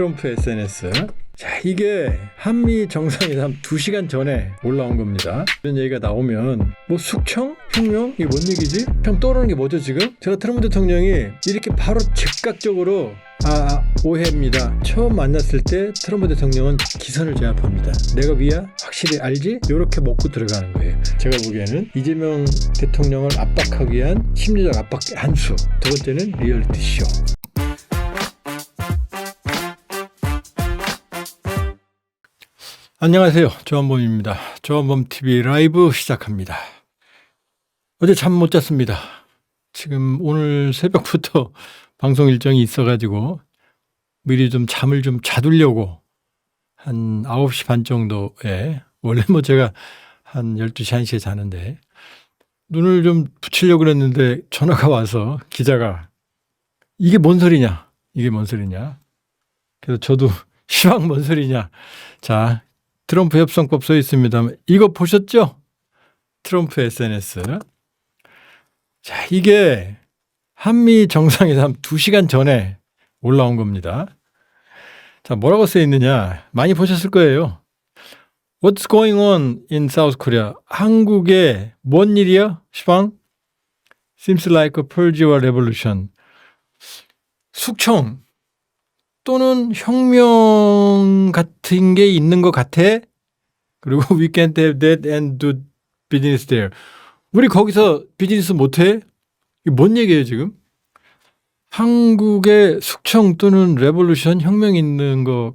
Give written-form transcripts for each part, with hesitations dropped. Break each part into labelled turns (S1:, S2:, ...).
S1: 트럼프 SNS. 자, 이게 한미 정상회담 2시간 전에 올라온 겁니다. 이런 얘기가 나오면 뭐 숙청? 혁명? 이게 뭔 얘기지? 형 떠오르는 게 뭐죠 지금? 제가 트럼프 대통령이 이렇게 바로 즉각적으로 오해입니다. 처음 만났을 때 트럼프 대통령은 기선을 제압합니다. 내가 위야? 확실히 알지? 이렇게 먹고 들어가는 거예요. 제가 보기에는 이재명 대통령을 압박하기 위한 심리적 압박의 한 수. 두 번째는 리얼리티 쇼. 안녕하세요. 조한범입니다. 조한범TV 라이브 시작합니다. 어제 잠 못 잤습니다. 지금 오늘 새벽부터 방송 일정이 있어가지고 미리 좀 잠을 좀 자두려고 한 9시 반 정도에, 원래 뭐 제가 한 12시, 1시에 자는데 눈을 좀 붙이려고 그랬는데 전화가 와서 기자가 이게 뭔 소리냐? 이게 뭔 소리냐? 그래서 저도 시방 뭔 소리냐? 자, 트럼프 협상법 써 있습니다. 이거 보셨죠? 트럼프 SNS. 자, 이게 한미 정상회담 2시간 전에 올라온 겁니다. 자, 뭐라고 써 있느냐? 많이 보셨을 거예요. What's going on in South Korea? 한국에 뭔 일이야? 시방? Seems like a purge와 revolution. 숙청 또는 혁명 같은 게 있는 것 같아. 그리고 we can't have that and do business there. 우리 거기서 비즈니스 못해? 이게 뭔 얘기예요 지금? 한국에 숙청 또는 레볼루션 혁명 있는 거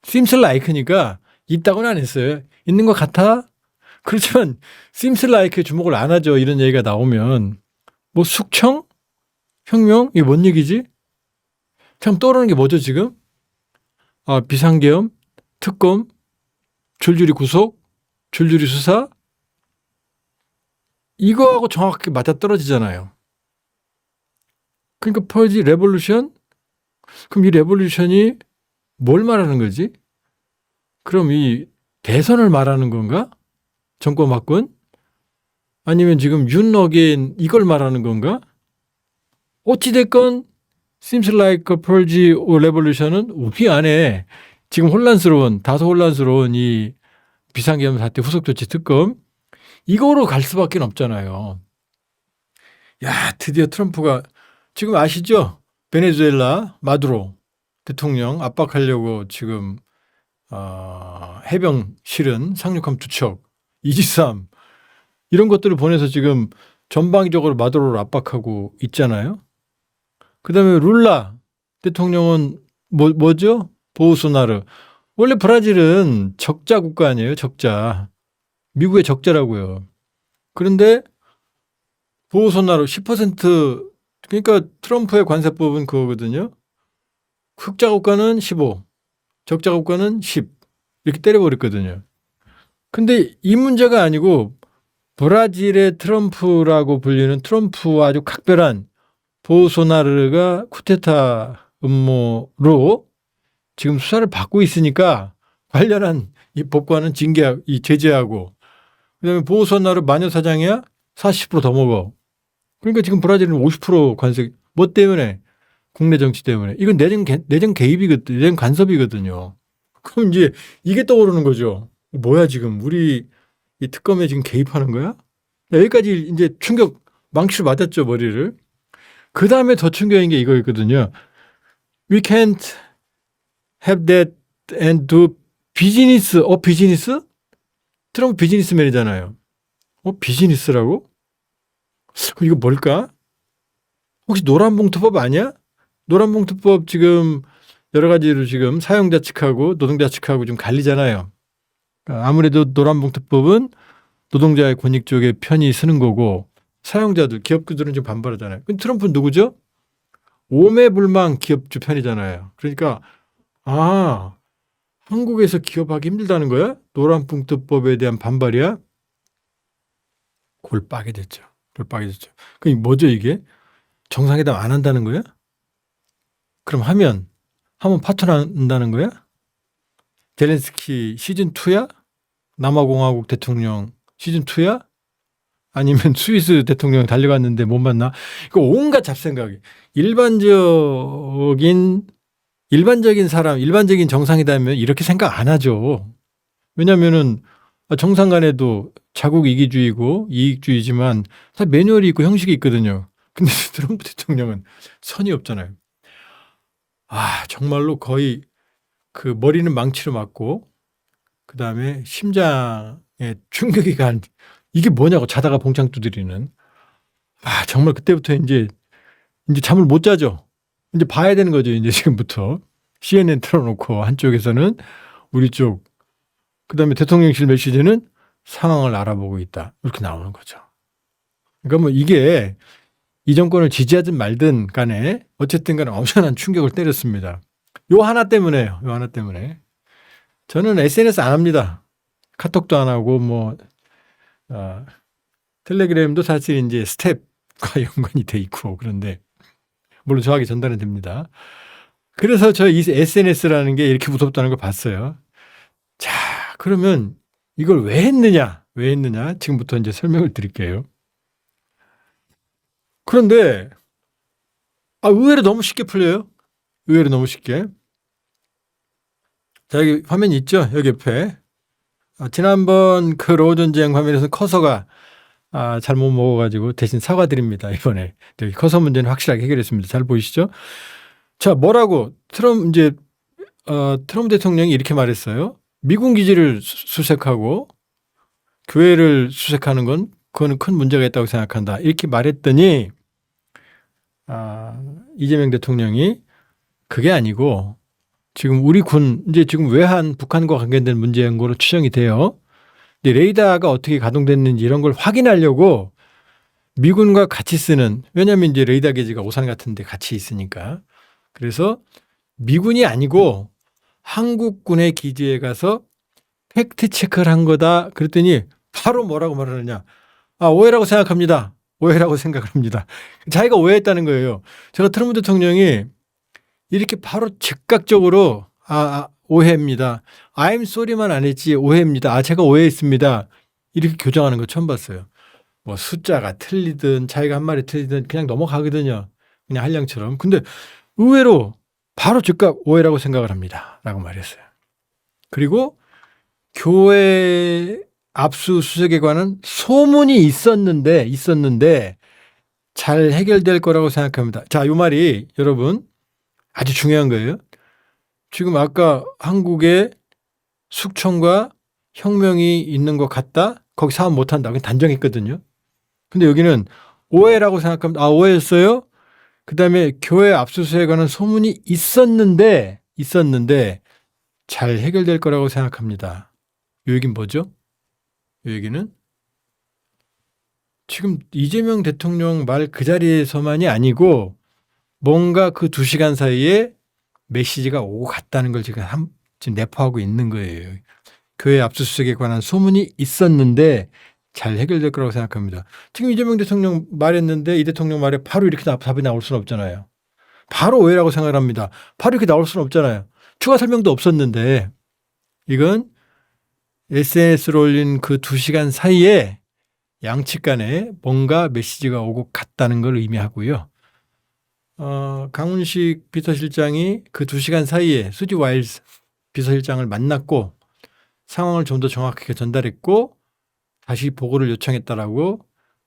S1: seems like니까 있다고는 안 했어요. 있는 것 같아? 그렇지만 seems like에 주목을 안 하죠. 이런 얘기가 나오면. 뭐 숙청? 혁명? 이게 뭔 얘기지? 참 떠오르는 게 뭐죠 지금? 비상계엄, 특검, 줄줄이 구속, 줄줄이 수사. 이거하고 정확하게 맞아떨어지잖아요. 그러니까 퍼지 레볼루션? 그럼 이 레볼루션이 뭘 말하는 거지? 그럼 이 대선을 말하는 건가? 정권 바꾼? 아니면 지금 윤 어게인 이걸 말하는 건가? 어찌됐건 seems like a purge or revolution은 우리 안에 지금 다소 혼란스러운 이 비상계엄 사태 후속조치 특검 이거로 갈 수밖에 없잖아요. 야, 드디어 트럼프가 지금 아시죠? 베네수엘라 마두로 대통령 압박하려고 지금 해병 실은 상륙함 2척, 이지스함 이런 것들을 보내서 지금 전방위적으로 마두로를 압박하고 있잖아요. 그다음에 룰라 대통령은 뭐죠? 보우소나르. 원래 브라질은 적자 국가 아니에요? 적자. 미국의 적자라고요. 그런데 보우소나르 10% 그러니까 트럼프의 관세법은 그거거든요. 흑자 국가는 15, 적자 국가는 10 이렇게 때려버렸거든요. 근데 이 문제가 아니고 브라질의 트럼프라고 불리는 트럼프와 아주 각별한 보우소나르가 쿠데타 음모로 지금 수사를 받고 있으니까 관련한 이 법관은 제재하고 그다음에 보우소나르 마녀 사장이야 40%더 먹어. 그러니까 지금 브라질은 50% 관세. 뭐 때문에? 국내 정치 때문에. 이건 내정 개입이거든요. 내정 간섭이거든요. 그럼 이제 이게 떠오르는 거죠. 뭐야 지금 우리 이 특검에 지금 개입하는 거야? 여기까지 이제 충격 망치로 맞았죠 머리를. 그 다음에 더 충격인 게 이거였거든요. We can't have that and do business. 비즈니스? 트럼프 비즈니스맨이잖아요. 비즈니스라고? 그럼 이거 뭘까? 혹시 노란봉투법 아니야? 노란봉투법 지금 여러 가지로 지금 사용자 측하고 노동자 측하고 좀 갈리잖아요. 그러니까 아무래도 노란봉투법은 노동자의 권익 쪽에 편히 쓰는 거고 사용자들, 기업들은 좀 반발하잖아요. 그럼 트럼프는 누구죠? 오매불망 기업주 편이잖아요. 그러니까 한국에서 기업하기 힘들다는 거야? 노란봉투법에 대한 반발이야? 골 빠게 됐죠. 그럼 뭐죠 이게? 정상회담 안 한다는 거야? 그럼 하면 파토난다는 거야? 젤렌스키 시즌2야? 남아공화국 대통령 시즌2야? 아니면 스위스 대통령 달려갔는데 못 만나? 이거 온갖 잡생각이. 일반적인 일반적인 사람, 일반적인 정상이라면 이렇게 생각 안 하죠. 왜냐면은 정상 간에도 자국 이기주의고 이익주의지만 다 매뉴얼이 있고 형식이 있거든요. 근데 트럼프 대통령은 선이 없잖아요. 정말로 거의 그 머리는 망치로 맞고 그다음에 심장에 충격이 간 이게 뭐냐고 자다가 봉창 두드리는. 정말 그때부터 이제 잠을 못 자죠. 이제 봐야 되는 거죠. 이제 지금부터. CNN 틀어놓고 한쪽에서는 우리 쪽, 그다음에 대통령실 메시지는 상황을 알아보고 있다. 이렇게 나오는 거죠. 그러니까 뭐 이게 이 정권을 지지하든 말든 간에 어쨌든 간에 엄청난 충격을 때렸습니다. 요 하나 때문에요. 요 하나 때문에. 저는 SNS 안 합니다. 카톡도 안 하고 텔레그램도 사실 이제 스텝과 연관이 돼 있고 그런데 물론 정확히 전달은 됩니다. 그래서 저 이 SNS라는 게 이렇게 무섭다는 걸 봤어요. 자, 그러면 이걸 왜 했느냐? 왜 했느냐? 지금부터 이제 설명을 드릴게요. 그런데 의외로 너무 쉽게 풀려요. 의외로 너무 쉽게. 자, 여기 화면 있죠? 여기 옆에. 지난번 그 로우 전쟁 화면에서 커서가 잘못 먹어가지고 대신 사과드립니다. 이번에 여기 커서 문제는 확실하게 해결했습니다. 잘 보이시죠? 자, 뭐라고 트럼프 대통령이 이렇게 말했어요. 미군 기지를 수색하고 교회를 수색하는 건 그거는 큰 문제가 있다고 생각한다. 이렇게 말했더니 이재명 대통령이 그게 아니고 지금 우리 군 이제 지금 외환 북한과 관계된 문제인 거로 추정이 돼요. 근데 레이더가 어떻게 가동됐는지 이런 걸 확인하려고 미군과 같이 쓰는, 왜냐하면 이제 레이더 게이지가 오산 같은 데 같이 있으니까. 그래서 미군이 아니고 한국군의 기지에 가서 팩트 체크를 한 거다. 그랬더니 바로 뭐라고 말하느냐. 오해라고 생각합니다. 오해라고 생각을 합니다. 자기가 오해했다는 거예요. 제가 트럼프 대통령이 이렇게 바로 즉각적으로 오해입니다. I'm sorry만 안 했지 오해입니다. 제가 오해했습니다. 이렇게 교정하는 거 처음 봤어요. 뭐 숫자가 틀리든 자기가 한 말이 틀리든 그냥 넘어가거든요. 그냥 한량처럼. 근데 의외로 바로 즉각 오해라고 생각을 합니다. 라고 말했어요. 그리고 교회 압수수색에 관한 소문이 있었는데 잘 해결될 거라고 생각합니다. 자, 이 말이 여러분 아주 중요한 거예요. 지금 아까 한국에 숙청과 혁명이 있는 것 같다? 거기 사업 못한다. 그냥 단정했거든요. 근데 여기는 오해라고 생각합니다. 오해였어요? 그 다음에 교회 압수수색에 관한 소문이 있었는데 잘 해결될 거라고 생각합니다. 이 얘기는 뭐죠? 이 얘기는 지금 이재명 대통령 말 그 자리에서만이 아니고 뭔가 그 2시간 사이에 메시지가 오고 갔다는 걸 지금 내포하고 있는 거예요. 교회 압수수색에 관한 소문이 있었는데 잘 해결될 거라고 생각합니다. 지금 이재명 대통령 말했는데 이 대통령 말에 바로 이렇게 답이 나올 수는 없잖아요. 바로 오해라고 생각을 합니다. 바로 이렇게 나올 수는 없잖아요. 추가 설명도 없었는데 이건 SNS로 올린 그 2시간 사이에 양측 간에 뭔가 메시지가 오고 갔다는 걸 의미하고요. 강훈식 비서실장이 그 2시간 사이에 수지 와일즈 비서실장을 만났고 상황을 좀 더 정확하게 전달했고 다시 보고를 요청했다라고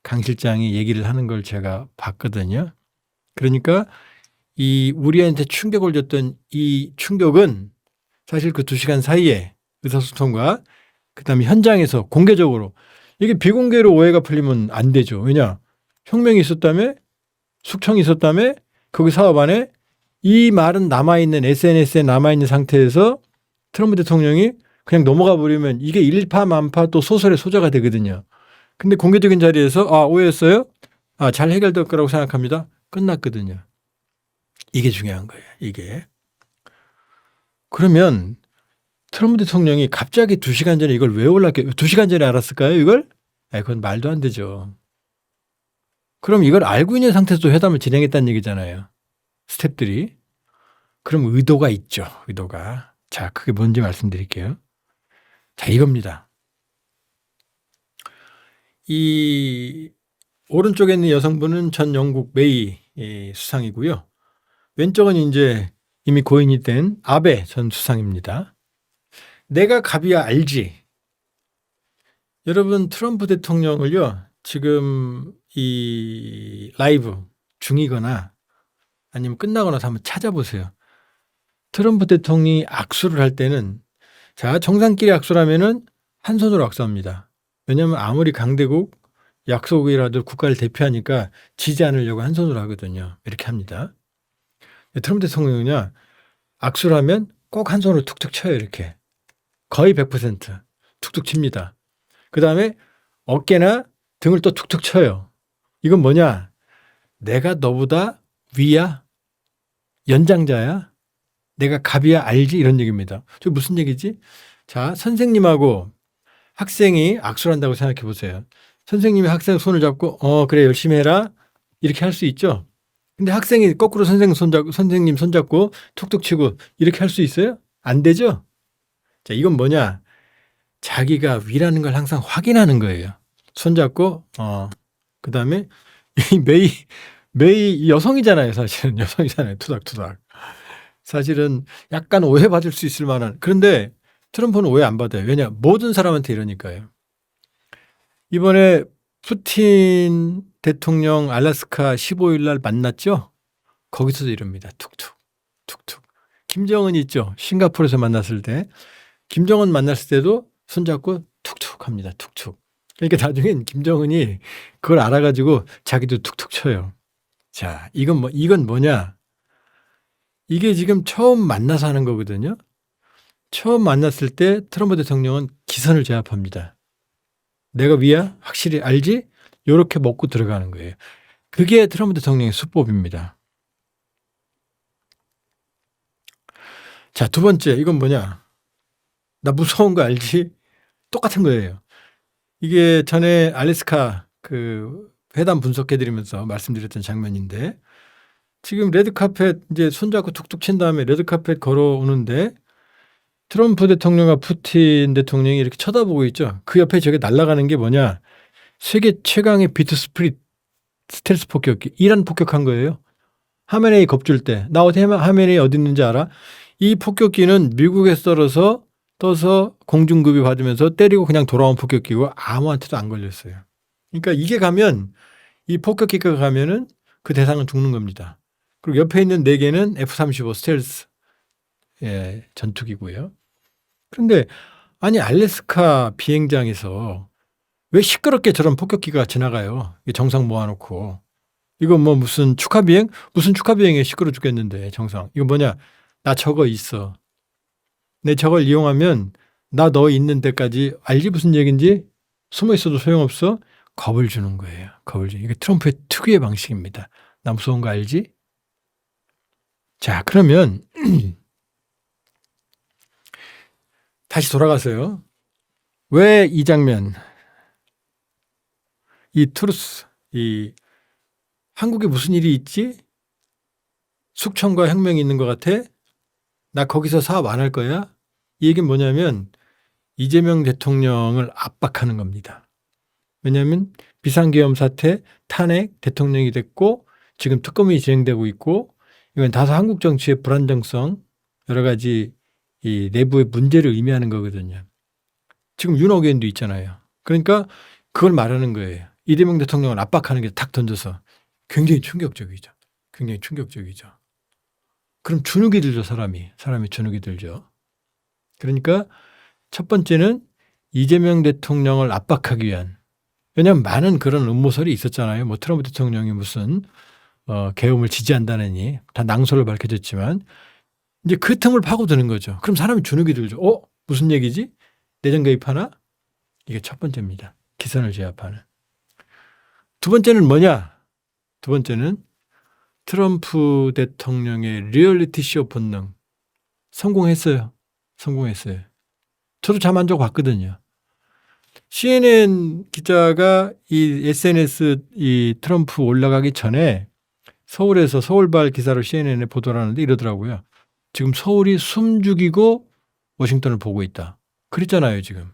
S1: 강 실장이 얘기를 하는 걸 제가 봤거든요. 그러니까 우리한테 충격을 줬던 이 충격은 사실 그 2시간 사이에 의사소통과 그다음에 현장에서 공개적으로 이게 비공개로 오해가 풀리면 안 되죠. 왜냐? 혁명이 있었다며 숙청이 있었다며 거기 사업 안에 이 말은 남아있는 SNS에 남아있는 상태에서 트럼프 대통령이 그냥 넘어가 버리면 이게 일파만파 또 소설의 소재가 되거든요. 근데 공개적인 자리에서 오해였어요? 잘 해결될 거라고 생각합니다. 끝났거든요. 이게 중요한 거예요. 이게. 그러면 트럼프 대통령이 갑자기 2시간 전에 이걸 왜 2시간 전에 알았을까요? 이걸? 그건 말도 안 되죠. 그럼 이걸 알고 있는 상태에서 회담을 진행했다는 얘기잖아요. 스태프들이. 그럼 의도가 있죠. 의도가. 자, 그게 뭔지 말씀드릴게요. 자, 이겁니다. 이 오른쪽에 있는 여성분은 전 영국 메이 수상이고요. 왼쪽은 이제 이미 고인이 된 아베 전 수상입니다. 내가 갑이야 알지? 여러분 트럼프 대통령을요. 지금 이 라이브 중이거나 아니면 끝나거나 한번 찾아보세요. 트럼프 대통령이 악수를 할 때는 자 정상끼리 악수라면은 한 손으로 악수합니다. 왜냐하면 아무리 강대국 약소국이라도 국가를 대표하니까 지지 않으려고 한 손으로 하거든요. 이렇게 합니다. 트럼프 대통령은요. 악수를 하면 꼭 한 손으로 툭툭 쳐요. 이렇게. 거의 100% 툭툭 칩니다. 그 다음에 어깨나 등을 또 툭툭 쳐요. 이건 뭐냐? 내가 너보다 위야? 연장자야? 내가 갑이야? 알지? 이런 얘기입니다. 저 무슨 얘기지? 자, 선생님하고 학생이 악수를 한다고 생각해 보세요. 선생님이 학생 손을 잡고 그래 열심히 해라 이렇게 할 수 있죠. 근데 학생이 거꾸로 선생님 손잡고 툭툭 치고 이렇게 할 수 있어요? 안 되죠. 자, 이건 뭐냐? 자기가 위라는 걸 항상 확인하는 거예요. 손잡고 그다음에 메이 여성이잖아요. 사실은 여성이잖아요. 투닥투닥. 사실은 약간 오해받을 수 있을 만한. 그런데 트럼프는 오해 안 받아요. 왜냐? 모든 사람한테 이러니까요. 이번에 푸틴 대통령 알래스카 15일 날 만났죠? 거기서도 이럽니다. 툭툭 툭툭. 김정은 있죠? 싱가포르에서 만났을 때. 김정은 만났을 때도 손잡고 툭툭 합니다. 툭툭. 그러니까 나중엔 김정은이 그걸 알아가지고 자기도 툭툭 쳐요. 자, 이건 뭐냐? 이게 지금 처음 만나서 하는 거거든요. 처음 만났을 때 트럼프 대통령은 기선을 제압합니다. 내가 위야? 확실히 알지? 이렇게 먹고 들어가는 거예요. 그게 트럼프 대통령의 수법입니다. 자, 두 번째 이건 뭐냐? 나 무서운 거 알지? 똑같은 거예요. 이게 전에 알래스카 그 회담 분석해드리면서 말씀드렸던 장면인데 지금 레드카펫 이제 손잡고 툭툭 친 다음에 레드카펫 걸어오는데 트럼프 대통령과 푸틴 대통령이 이렇게 쳐다보고 있죠. 그 옆에 저게 날아가는 게 뭐냐? 세계 최강의 비트 스텔스 폭격기. 이란 폭격한 거예요. 하메네이 겁줄 때. 나 하메네이 어디 있는지 알아? 이 폭격기는 미국에서 떠서 공중급이 받으면서 때리고 그냥 돌아온 폭격기고 아무한테도 안 걸렸어요. 그러니까 이게 가면 이 폭격기가 가면은 그 대상은 죽는 겁니다. 그리고 옆에 있는 4개는 F-35 스텔스 전투기고요. 그런데 아니 알래스카 비행장에서 왜 시끄럽게 저런 폭격기가 지나가요? 정상 모아놓고. 이거 뭐 무슨 축하비행? 무슨 축하비행에 시끄러 죽겠는데 정상. 이거 뭐냐? 나 저거 있어. 내 저걸 이용하면 나 너 있는 데까지 알지 무슨 얘기인지? 숨어 있어도 소용없어? 겁을 주는 거예요. 겁을 주는. 이게 트럼프의 특유의 방식입니다. 나 무서운 거 알지? 자, 그러면 다시 돌아가서요. 왜 이 장면, 이 트루스, 이 한국에 무슨 일이 있지? 숙청과 혁명이 있는 것 같아? 나 거기서 사업 안 할 거야? 이 얘기는 뭐냐면 이재명 대통령을 압박하는 겁니다. 왜냐하면 비상계엄 사태, 탄핵, 대통령이 됐고 지금 특검이 진행되고 있고 이건 다소 한국 정치의 불안정성 여러 가지 이 내부의 문제를 의미하는 거거든요. 지금 윤 의원도 있잖아요. 그러니까 그걸 말하는 거예요. 이재명 대통령을 압박하는 게 탁 던져서 굉장히 충격적이죠. 굉장히 충격적이죠. 그럼 주눅이 들죠. 사람이 주눅이 들죠. 그러니까 첫 번째는 이재명 대통령을 압박하기 위한 왜냐하면 많은 그런 음모설이 있었잖아요. 뭐 트럼프 대통령이 무슨 계엄을 지지한다느니 다 낭설로 밝혀졌지만 이제 그 틈을 파고드는 거죠. 그럼 사람이 주눅이 들죠. 무슨 얘기지? 내정 개입하나? 이게 첫 번째입니다. 기선을 제압하는. 두 번째는 뭐냐? 두 번째는 트럼프 대통령의 리얼리티 쇼 본능. 성공했어요. 저도 자만족 봤거든요. CNN 기자가 이 SNS 이 트럼프 올라가기 전에 서울에서 서울발 기사로 CNN에 보도를 하는데 이러더라고요. 지금 서울이 숨죽이고 워싱턴을 보고 있다. 그랬잖아요, 지금.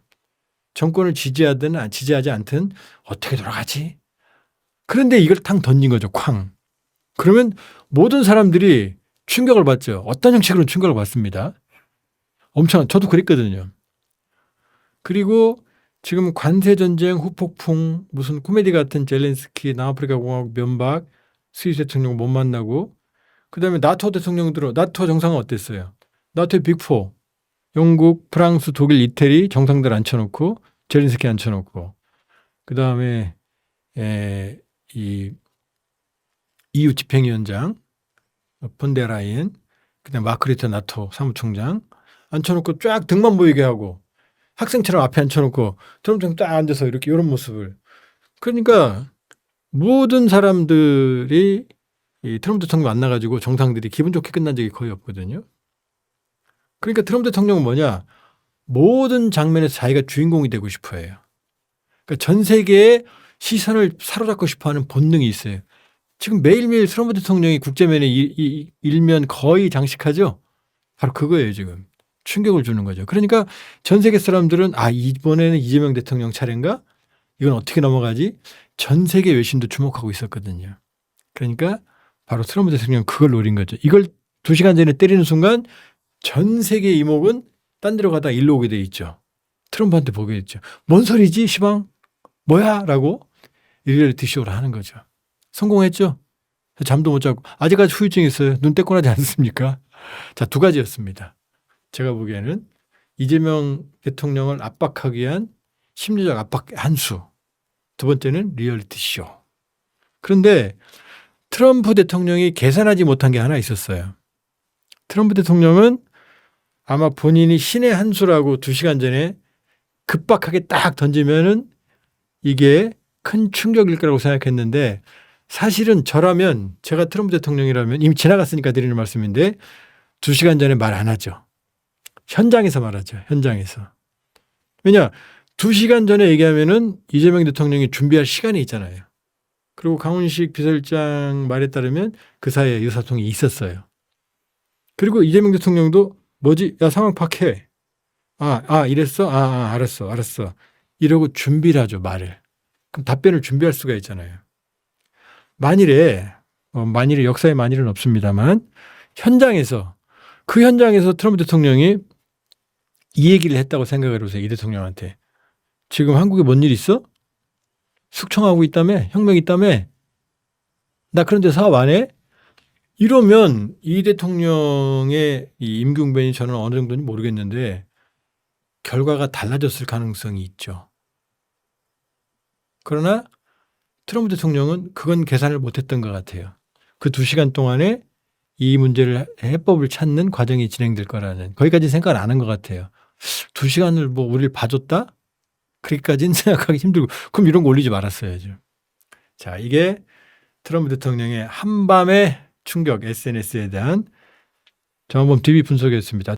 S1: 정권을 지지하든 지지하지 않든 어떻게 돌아가지? 그런데 이걸 탕 던진 거죠, 쾅. 그러면 모든 사람들이 충격을 받죠. 어떤 형식으로는 충격을 받습니다. 엄청 저도 그랬거든요. 그리고 지금 관세전쟁, 후폭풍, 무슨 코미디 같은 젤렌스키, 남아프리카 공화국 면박, 스위스 대통령 못 만나고 그다음에 나토 대통령들은 나토 정상은 어땠어요? 나토의 빅4 영국, 프랑스, 독일, 이태리 정상들 앉혀놓고 젤렌스키 앉혀놓고 그다음에 이 EU 집행위원장 폰데라이엔 그다음에 마크 리터 나토 사무총장 앉혀놓고 쫙 등만 보이게 하고 학생처럼 앞에 앉혀놓고 트럼프처럼 딱 앉아서 이렇게 이런 모습을 그러니까 모든 사람들이 이 트럼프 대통령 만나가지고 정상들이 기분 좋게 끝난 적이 거의 없거든요. 그러니까 트럼프 대통령은 뭐냐 모든 장면에서 자기가 주인공이 되고 싶어 해요. 그러니까 전 세계의 시선을 사로잡고 싶어하는 본능이 있어요. 지금 매일매일 트럼프 대통령이 국제면에 일면 거의 장식하죠. 바로 그거예요 지금. 충격을 주는 거죠. 그러니까 전 세계 사람들은 이번에는 이재명 대통령 차례인가? 이건 어떻게 넘어가지? 전 세계 외신도 주목하고 있었거든요. 그러니까 바로 트럼프 대통령 그걸 노린 거죠. 이걸 2시간 전에 때리는 순간 전 세계 이목은 딴 데로 가다 일로 오게 돼 있죠. 트럼프한테 보게 됐죠. 뭔 소리지 시방? 뭐야? 라고 리얼리티 쇼를 하는 거죠. 성공했죠. 잠도 못 자고 아직까지 후유증이 있어요. 눈 떼곤하지 않습니까? 자, 2가지였습니다. 제가 보기에는 이재명 대통령을 압박하기 위한 심리적 압박 한 수. 2번째는 리얼리티 쇼. 그런데 트럼프 대통령이 계산하지 못한 게 하나 있었어요. 트럼프 대통령은 아마 본인이 신의 한 수라고 2시간 전에 급박하게 딱 던지면은 이게 큰 충격일 거라고 생각했는데 사실은 저라면 제가 트럼프 대통령이라면 이미 지나갔으니까 드리는 말씀인데 2시간 전에 말 안 하죠. 현장에서 말하죠. 현장에서. 왜냐 2시간 전에 얘기하면은 이재명 대통령이 준비할 시간이 있잖아요. 그리고 강훈식 비서실장 말에 따르면 그 사이에 의사소통이 있었어요. 그리고 이재명 대통령도 뭐지? 야 상황 파악해. 이랬어? 알았어. 이러고 준비를 하죠. 말을. 그럼 답변을 준비할 수가 있잖아요. 만일에 역사의 만일은 없습니다만 현장에서 그 현장에서 트럼프 대통령이 이 얘기를 했다고 생각을 해보세요. 이 대통령한테. 지금 한국에 뭔 일 있어? 숙청하고 있다며? 혁명 있다며? 나 그런데 사업 안 해? 이러면 이 대통령의 이 임기응변이 저는 어느 정도인지 모르겠는데 결과가 달라졌을 가능성이 있죠. 그러나 트럼프 대통령은 그건 계산을 못했던 것 같아요. 그 2시간 동안에 이 문제를 해법을 찾는 과정이 진행될 거라는 거기까지 생각을 안 한 것 같아요. 2시간을 뭐 우리를 봐줬다? 그렇게까지는 생각하기 힘들고 그럼 이런 거 올리지 말았어야죠. 자, 이게 트럼프 대통령의 한밤의 충격 SNS에 대한 정한범 TV 분석이었습니다.